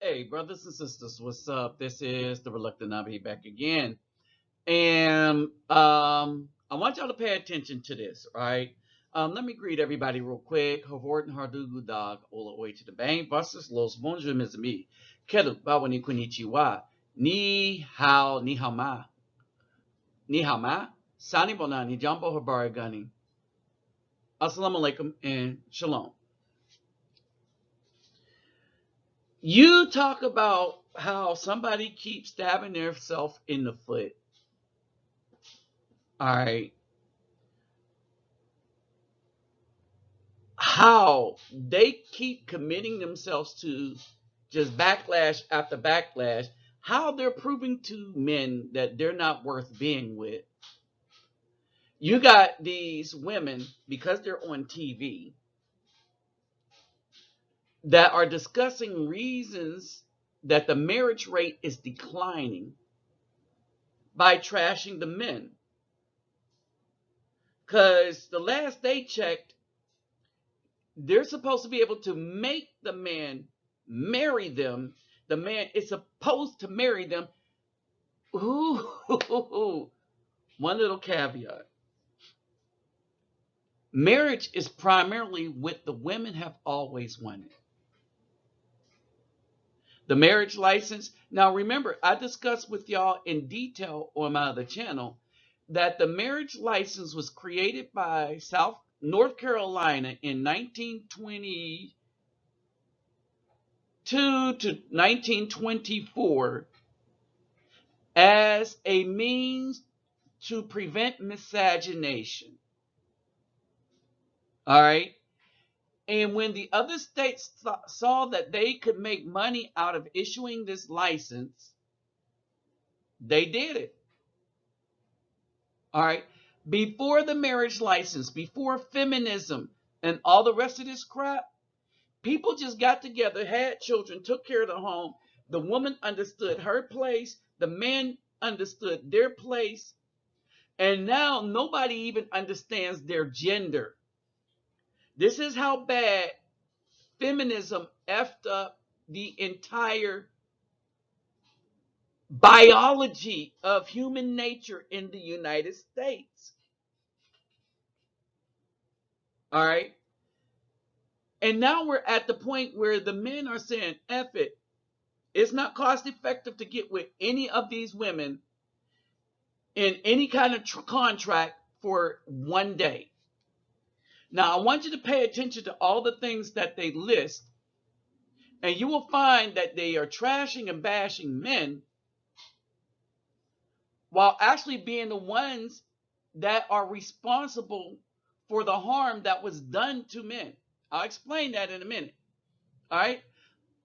Hey, brothers and sisters, what's up? This is the Reluctant Nabi back again. And I want y'all to pay attention to this, right? Let me greet everybody real quick. Havorten Hardugu Dog, all the way to the bang. Busters, Los Bonjour, Ms. Mi. Kedu, Bawa ni Konnichiwa. Ni hao ma. Ni hao ma. Sani bona, ni jambo habari gani. Assalamu alaikum and shalom. You talk about how somebody keeps stabbing themselves in the foot. All right. How they keep committing themselves to just backlash after backlash, how they're proving to men that they're not worth being with. You got these women, because they're on TV, that are discussing reasons that the marriage rate is declining by trashing the men. Because the last they checked, they're supposed to be able to make the man marry them. The man is supposed to marry them. Ooh, one little caveat. Marriage is primarily what the women have always wanted. The marriage license. Now remember, I discussed with y'all in detail on my other channel that the marriage license was created by North Carolina in 1922 to 1924 as a means to prevent miscegenation. All right. And when the other states saw that they could make money out of issuing this license, they did it. All right. Before the marriage license, before feminism and all the rest of this crap, people just got together, had children, took care of the home. The woman understood her place. The man understood their place. And now nobody even understands their gender. This is how bad feminism effed up the entire biology of human nature in the United States. All right. And now we're at the point where the men are saying, F it. It's not cost effective to get with any of these women in any kind of contract for one day. Now, I want you to pay attention to all the things that they list, and you will find that they are trashing and bashing men while actually being the ones that are responsible for the harm that was done to men. I'll explain that in a minute. All right.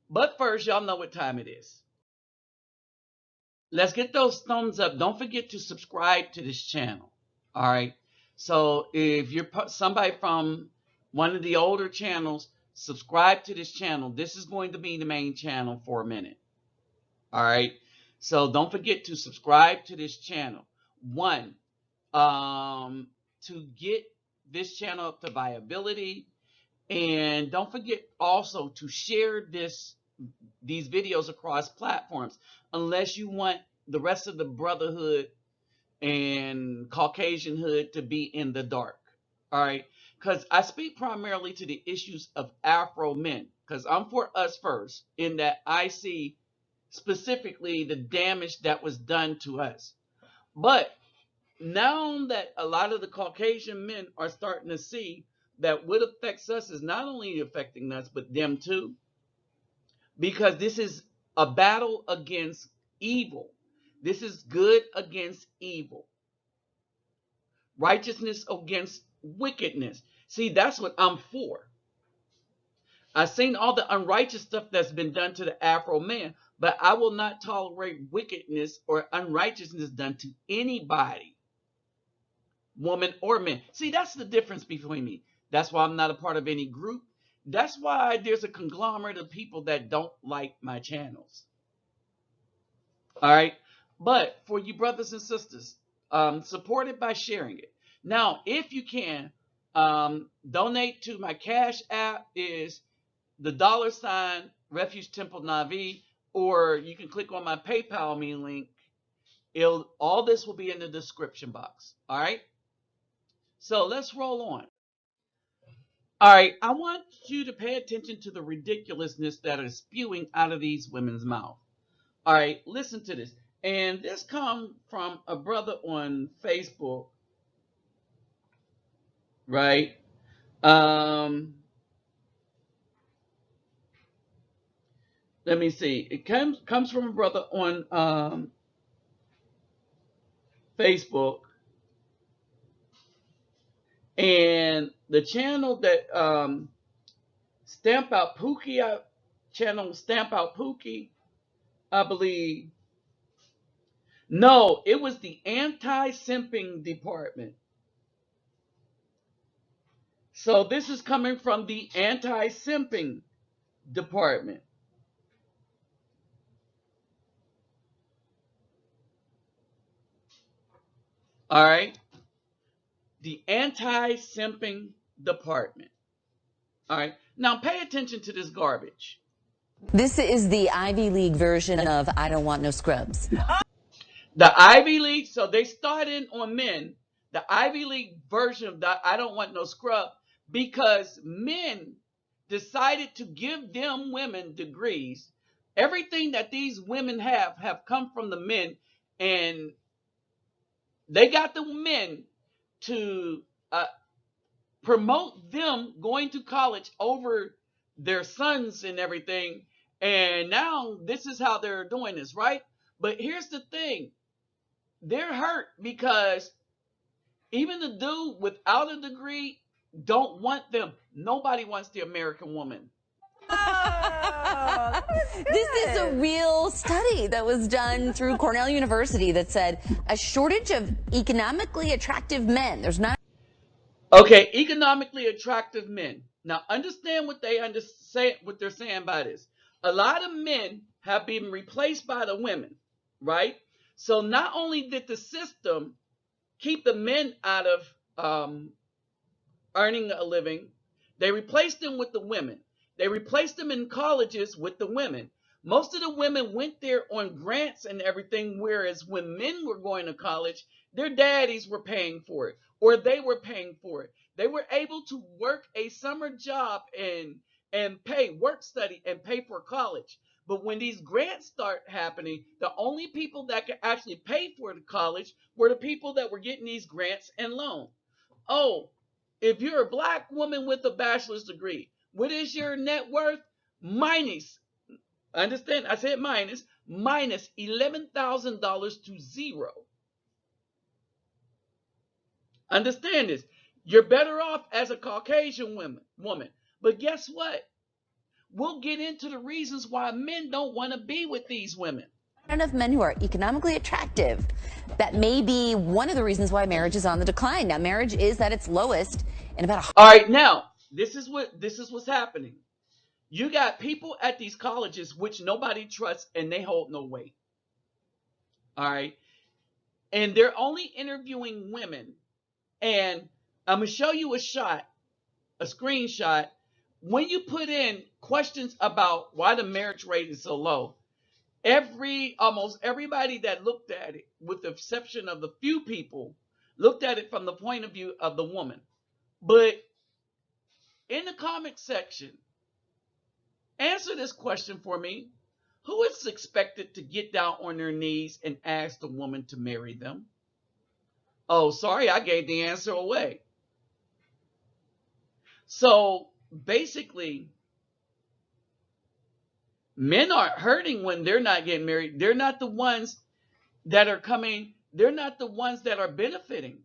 But first, y'all know what time it is. Let's get those thumbs up. Don't forget to subscribe to this channel. All right. So if you're somebody from one of the older channels, subscribe to this channel. This is going to be the main channel for a minute. All right. So don't forget to subscribe to this channel. One, to get this channel up to viability. And don't forget also to share these videos across platforms, unless you want the rest of the brotherhood and Caucasian hood to be in the dark. All right. Because I speak primarily to the issues of Afro men, because I'm for us first, in that I see specifically the damage that was done to us. But now that a lot of the Caucasian men are starting to see that what affects us is not only affecting us, but them too, because this is a battle against evil. This is good against evil. Righteousness against wickedness. See, that's what I'm for. I've seen all the unrighteous stuff that's been done to the Afro man, but I will not tolerate wickedness or unrighteousness done to anybody, woman or man. See, that's the difference between me. That's why I'm not a part of any group. That's why there's a conglomerate of people that don't like my channels. All right. But for you brothers and sisters, support it by sharing it. Now, if you can, donate to my Cash App is the $REFUGETEMPLENABI. or you can click on my PayPal me link. All this will be in the description box. All right. So let's roll on. All right. I want you to pay attention to the ridiculousness that is spewing out of these women's mouth. All right. Listen to this. And this comes from a brother on Facebook. Right. Let me see. It comes from a brother on Facebook, and the channel that Stamp Out Pookie, channel Stamp Out Pookie, I believe. No, it was the anti-simping department. So this is coming from the anti-simping department. All right. The anti-simping department. All right. Now pay attention to this garbage. This is the Ivy League version of I Don't Want No Scrubs. The Ivy League, so they started on men, the Ivy League version of that I Don't Want No Scrub, because men decided to give them women degrees. Everything that these women have come from the men, and they got the men to promote them going to college over their sons and everything. And now this is how they're doing this, right? But here's the thing. They're hurt because even the dude without a degree don't want them. Nobody wants the American woman. Oh, this is a real study that was done through Cornell University that said a shortage of economically attractive men. There's not. Okay, economically attractive men. Now understand what what they're saying by this. A lot of men have been replaced by the women, right? So not only did the system keep the men out of earning a living, they replaced them with the women. They replaced them in colleges with the women. Most of the women went there on grants and everything, whereas when men were going to college, their daddies were paying for it, or they were paying for it. They were able to work a summer job and work study and pay for college. But when these grants start happening, the only people that could actually pay for the college were the people that were getting these grants and loans. Oh, if you're a black woman with a bachelor's degree, what is your net worth? Minus, understand, I said minus $11,000 to zero. Understand this. You're better off as a Caucasian woman. But guess what? We'll get into the reasons why men don't want to be with these women. Not enough men who are economically attractive. That may be one of the reasons why marriage is on the decline. Now, marriage is at its lowest in about. All right, now this is what's happening. You got people at these colleges which nobody trusts, and they hold no weight. All right, and they're only interviewing women. And I'm gonna show you a screenshot. When you put in questions about why the marriage rate is so low, almost everybody that looked at it, with the exception of the few people, looked at it from the point of view of the woman. But in the comment section, answer this question for me. Who is expected to get down on their knees and ask the woman to marry them? Oh, sorry, I gave the answer away. So basically, men aren't hurting when they're not getting married. They're not the ones that are coming. They're not the ones that are benefiting.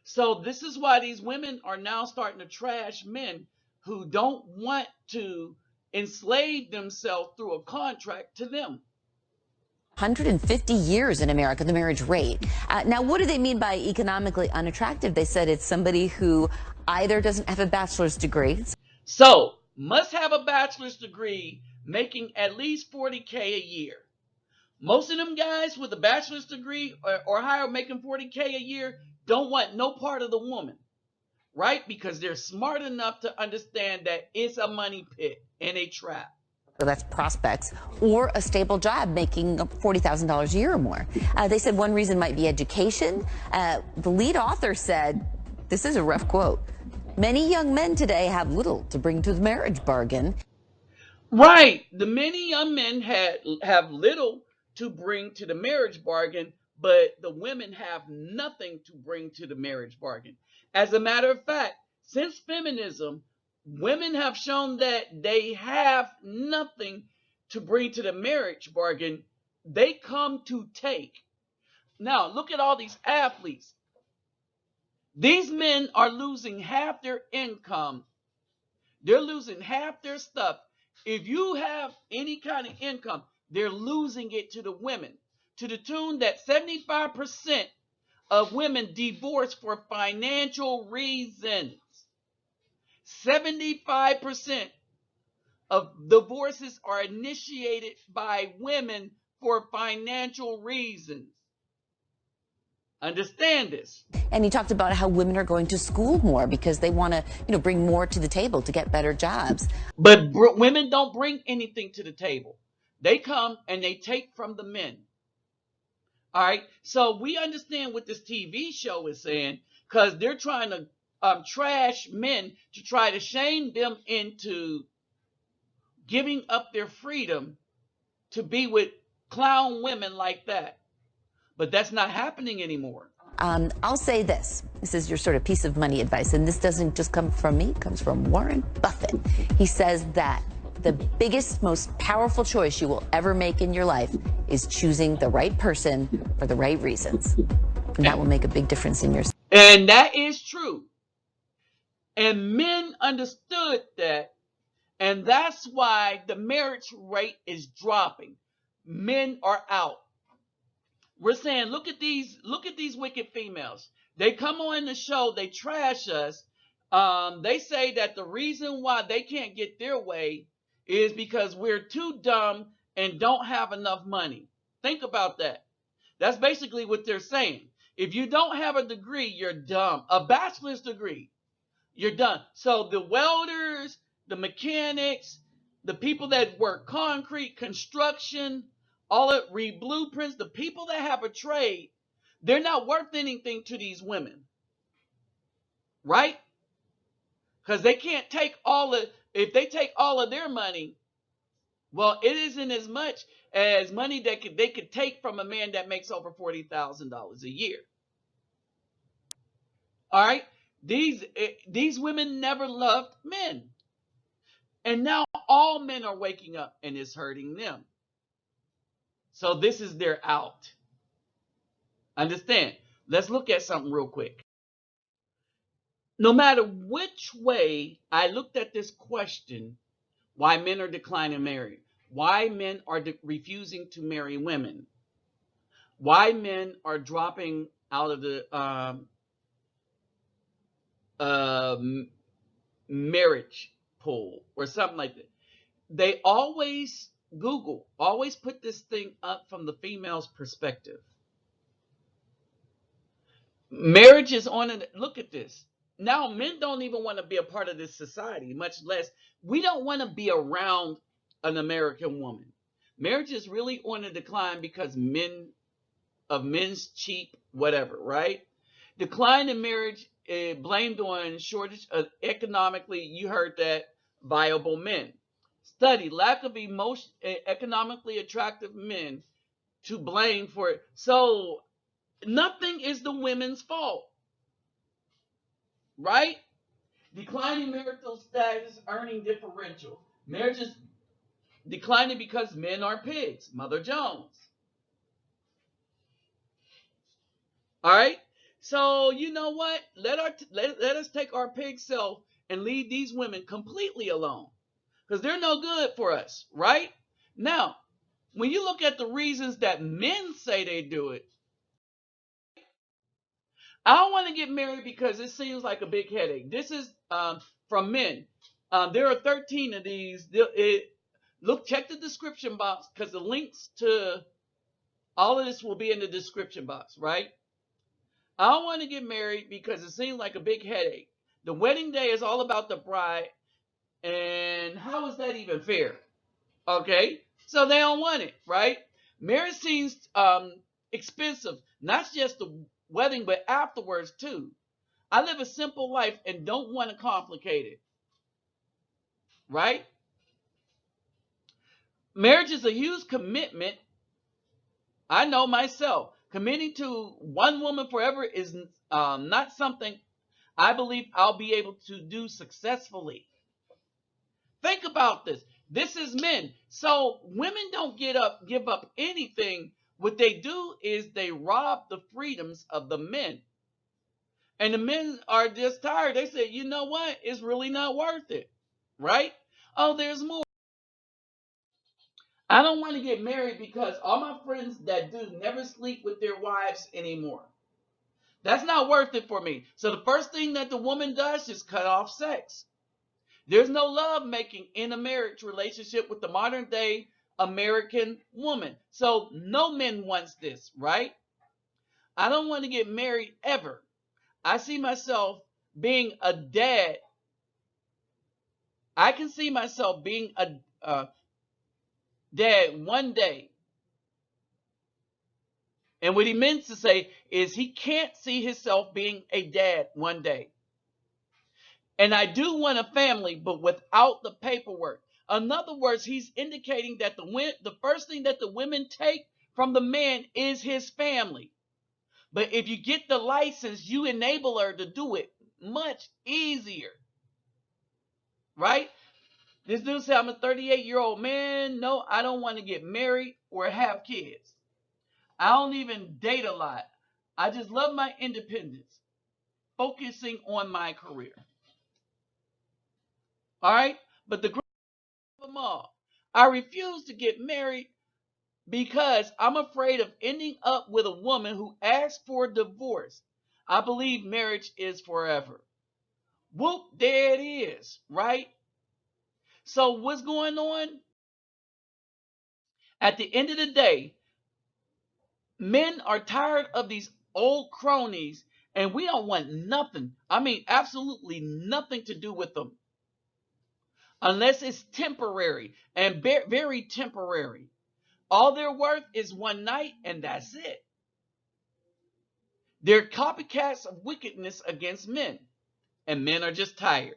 So this is why these women are now starting to trash men who don't want to enslave themselves through a contract to them. 150 years in America, the marriage rate. Now, what do they mean by economically unattractive? They said it's somebody who either doesn't have a bachelor's degree. So, must have a bachelor's degree, making at least $40K a year. Most of them guys with a bachelor's degree or higher making $40K a year don't want no part of the woman, right? Because they're smart enough to understand that it's a money pit and a trap. So that's prospects, or a stable job making $40,000 a year or more. They said one reason might be education. The lead author said, this is a rough quote, many young men today have little to bring to the marriage bargain. Right. The many young men have little to bring to the marriage bargain, but the women have nothing to bring to the marriage bargain. As a matter of fact, since feminism, women have shown that they have nothing to bring to the marriage bargain. They come to take. Now, look at all these athletes. These men are losing half their income. They're losing half their stuff. If you have any kind of income, they're losing it to the women, to the tune that 75% of women divorce for financial reasons. 75% of divorces are initiated by women for financial reasons. Understand this. And he talked about how women are going to school more because they want to, bring more to the table to get better jobs. But women don't bring anything to the table. They come and they take from the men. All right. So we understand what this TV show is saying, because they're trying to trash men to try to shame them into giving up their freedom to be with clown women like that. But that's not happening anymore. I'll say this. This is your sort of piece of money advice, and this doesn't just come from me, it comes from Warren Buffett. He says that the biggest, most powerful choice you will ever make in your life is choosing the right person for the right reasons. And that will make a big difference in your... And that is true. And men understood that. And that's why the marriage rate is dropping. Men are out. We're saying, look at these wicked females. They come on the show, they trash us. They say that the reason why they can't get their way is because we're too dumb and don't have enough money. Think about that. That's basically what they're saying. If you don't have a degree, you're dumb. A bachelor's degree, you're done. So the welders, the mechanics, the people that work concrete, construction, all it read blueprints, the people that have a trade, they're not worth anything to these women. Right? Because they can't take if they take all of their money, well, it isn't as much as money that they could take from a man that makes over $40,000 a year. All right? These women never loved men. And now all men are waking up and it's hurting them. So this is their out. Understand? Let's look at something real quick. No matter which way I looked at this question, why men are declining marriage, why men are refusing to marry women, why men are dropping out of the marriage pool or something like that. They always put this thing up from the female's perspective. Marriage is on it. Look at this. Now men don't even want to be a part of this society, much less we don't want to be around an American woman. Marriage is really on a decline because men's cheap whatever, right? Decline in marriage blamed on shortage of economically, you heard that, viable men. Study lack of economically attractive men to blame for it. So nothing is the women's fault, right? Declining marital status, earning differential. Marriage is declining because men are pigs. Mother Jones. All right. So you know what? Let us take our pig self and leave these women completely alone, because they're no good for us, right? Now, when you look at the reasons that men say they do it, I don't want to get married because it seems like a big headache. This is from men. There are 13 of these. Check the description box, because the links to all of this will be in the description box, right? I don't want to get married because it seems like a big headache. The wedding day is all about the bride, and how is that even fair? Okay, so they don't want it, right? Marriage seems expensive, not just the wedding, but afterwards too. I live a simple life and don't want to complicate it, right? Marriage is a huge commitment. I know myself. Committing to one woman forever is not something I believe I'll be able to do successfully. Think about this. This is men. So women don't give up anything. What they do is they rob the freedoms of the men. And the men are just tired. They say, you know what? It's really not worth it. Right? Oh, there's more. I don't want to get married because all my friends that do never sleep with their wives anymore. That's not worth it for me. So the first thing that the woman does is cut off sex. There's no love making in a marriage relationship with the modern day American woman. So no man wants this, right? I don't want to get married ever. I see myself being a dad. I can see myself being a dad one day. And what he meant to say is he can't see himself being a dad one day. And I do want a family, but without the paperwork. In other words, he's indicating that the first thing that the women take from the man is his family. But if you get the license, you enable her to do it much easier. Right? This dude said, I'm a 38-year-old man. No, I don't want to get married or have kids. I don't even date a lot. I just love my independence, focusing on my career. All right? But the greatest of them all, I refuse to get married because I'm afraid of ending up with a woman who asks for a divorce. I believe marriage is forever. Whoop, there it is, right? So what's going on? At the end of the day, men are tired of these old cronies and we don't want nothing. I mean, absolutely nothing to do with them unless it's temporary and very temporary. All they're worth is one night and that's it. They're copycats of wickedness against men, and men are just tired.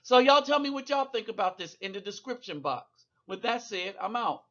So y'all tell me what y'all think about this in the description box. With that said, I'm out.